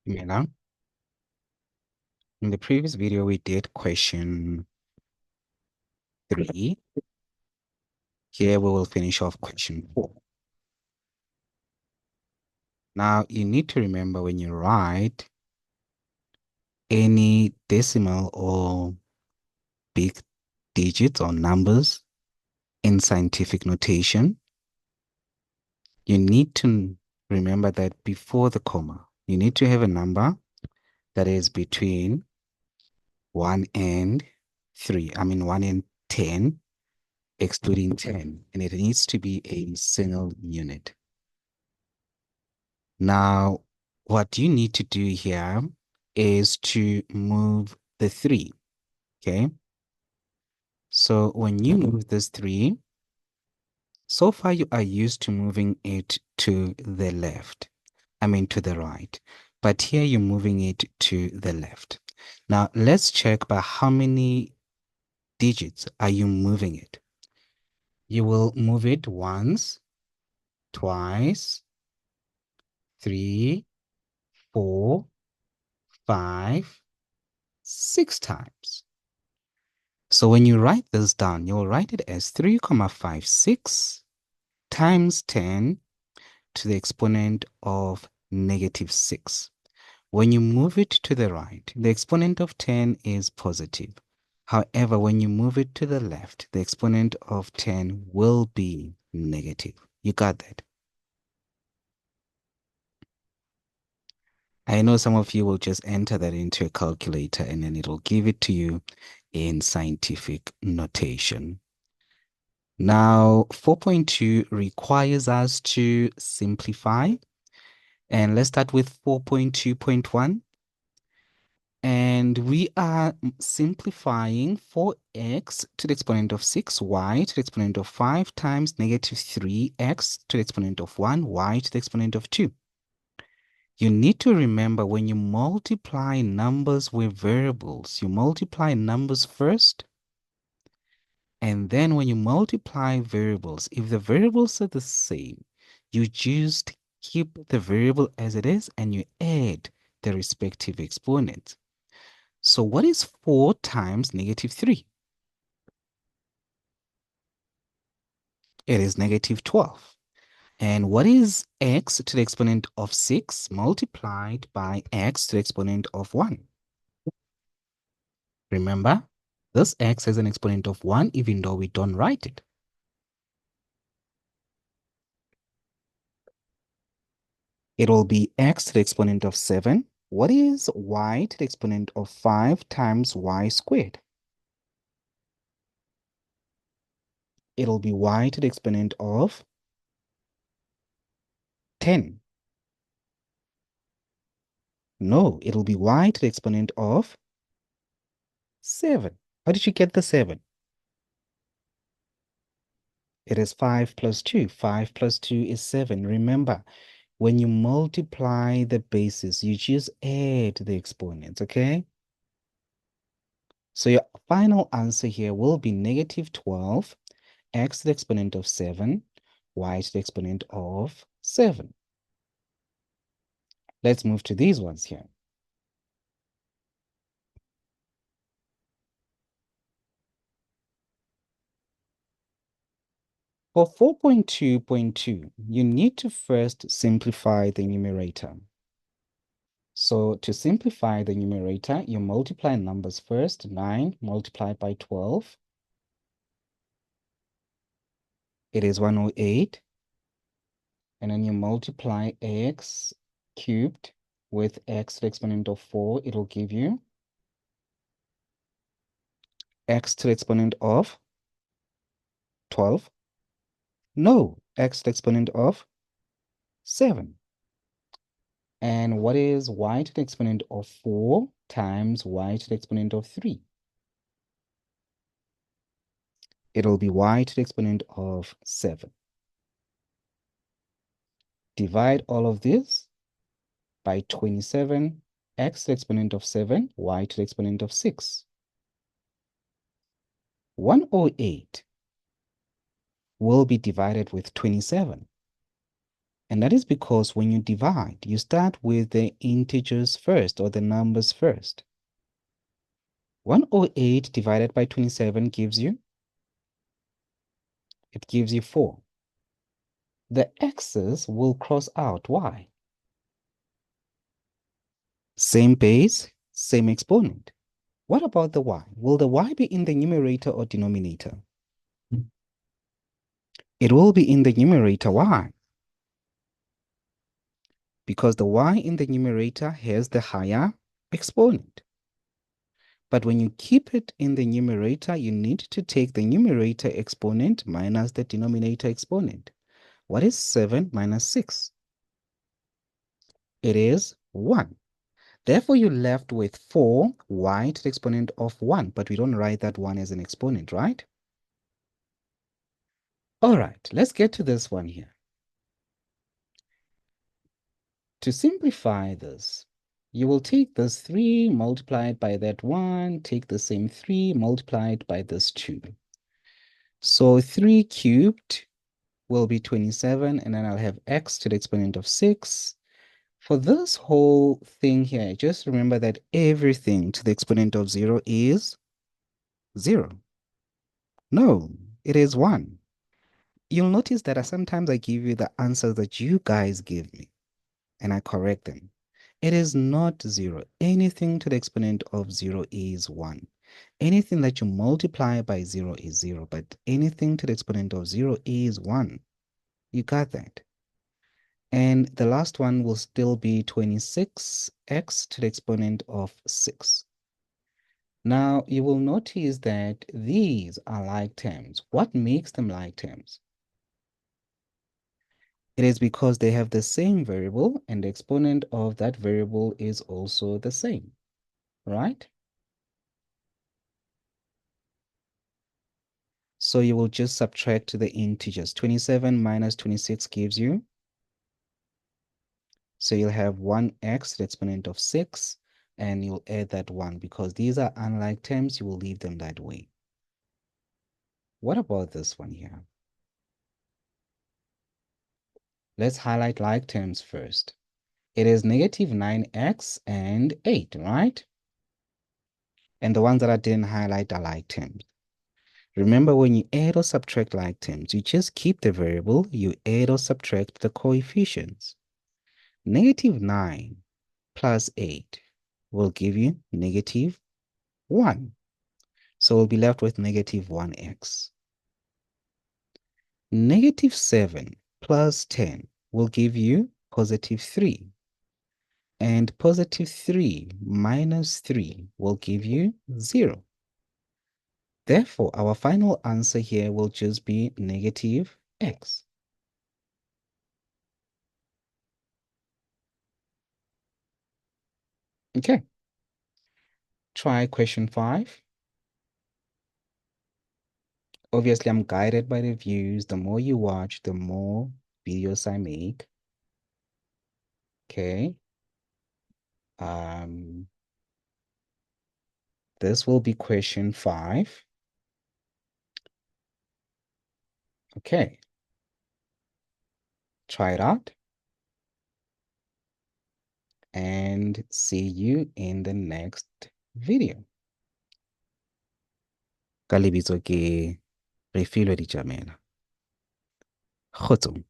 Mela, in the previous video, we did question 3. Here we will finish off question 4. Now, you need to remember when you write any decimal or big digits or numbers in scientific notation, you need to remember that before the comma, you need to have a number that is between 1 and 3. 1 and 10, excluding 10. And it needs to be a single unit. Now, what you need to do here is to move the 3, okay? So when you move this 3, so far you are used to moving it to the left. To the right. But here you're moving it to the left. Now, let's check by how many digits are you moving it. You will move it once, twice, 3, 4, 5, 6 times. So when you write this down, you'll write it as 3,56 times 10 to the exponent of -6. When you move it to the right, the exponent of 10 is positive. However, when you move it to the left, the exponent of 10 will be negative. You got that? I know some of you will just enter that into a calculator and then it'll give it to you in scientific notation. Now, 4.2 requires us to simplify. And let's start with 4.2.1. And we are simplifying 4x to the exponent of 6, y to the exponent of 5 times -3x to the exponent of 1, y to the exponent of 2. You need to remember when you multiply numbers with variables, you multiply numbers first. And then when you multiply variables, if the variables are the same, you just keep the variable as it is and you add the respective exponents. So what is 4 times -3? It is -12. And what is x to the exponent of 6 multiplied by x to the exponent of 1? Remember, this x has an exponent of 1 even though we don't write it. It will be x to the exponent of 7. What is y to the exponent of 5 times y squared? It'll be y to the exponent of 10. No, it'll be y to the exponent of 7. How did you get the 7? It is 5 plus 2. 5 plus 2 is 7. Remember, when you multiply the bases, you just add the exponents, okay? So your final answer here will be -12, x to the exponent of 7, y to the exponent of 7. Let's move to these ones here. For 4.2.2, you need to first simplify the numerator. So to simplify the numerator, you multiply numbers first. 9 multiplied by 12. It is 108. And then you multiply x cubed with x to the exponent of 4. It'll give you x to the exponent of 12. No, x to the exponent of 7. And what is y to the exponent of 4 times y to the exponent of 3? It'll be y to the exponent of 7. Divide all of this by 27, x to the exponent of 7, y to the exponent of 6. 108 will be divided with 27. And that is because when you divide, you start with the integers first or the numbers first. 108 divided by 27 gives you? It gives you 4. The x's will cross out. Why? Same base, same exponent. What about the y? Will the y be in the numerator or denominator? It will be in the numerator. Why? Because the y in the numerator has the higher exponent. But when you keep it in the numerator, you need to take the numerator exponent minus the denominator exponent. What is 7 minus 6? It is 1. Therefore, you're left with 4y to the exponent of 1, but we don't write that 1 as an exponent, right? All right, let's get to this one here. To simplify this, you will take this 3 multiplied by that 1, take the same 3 multiplied by this 2. So 3 cubed will be 27, and then I'll have x to the exponent of 6. For this whole thing here, just remember that everything to the exponent of 0 is 0. No, it is 1. You'll notice that sometimes I give you the answers that you guys give me, and I correct them. It is not 0. Anything to the exponent of 0 is 1. Anything that you multiply by 0 is 0, but anything to the exponent of 0 is 1. You got that? And the last one will still be 26x to the exponent of 6. Now, you will notice that these are like terms. What makes them like terms? It is because they have the same variable and the exponent of that variable is also the same, right? So you will just subtract the integers. 27 minus 26 gives you. So you'll have 1x to the exponent of 6, and you'll add that 1. Because these are unlike terms, you will leave them that way. What about this one here? Let's highlight like terms first. It is negative 9x and 8, right? And the ones that I didn't highlight are like terms. Remember, when you add or subtract like terms, you just keep the variable, you add or subtract the coefficients. Negative 9 plus 8 will give you negative 1. So we'll be left with negative 1x. Negative 7 plus 10 will give you positive 3. And positive 3 minus 3 will give you 0. Therefore, our final answer here will just be negative x. Okay. Try question 5. Obviously, I'm guided by the views. The more you watch, the more videos I make. Okay. This will be question 5. Okay. Try it out. And see you in the next video. Ka lebitso ke Refilwe Dijamela. Kgotsong.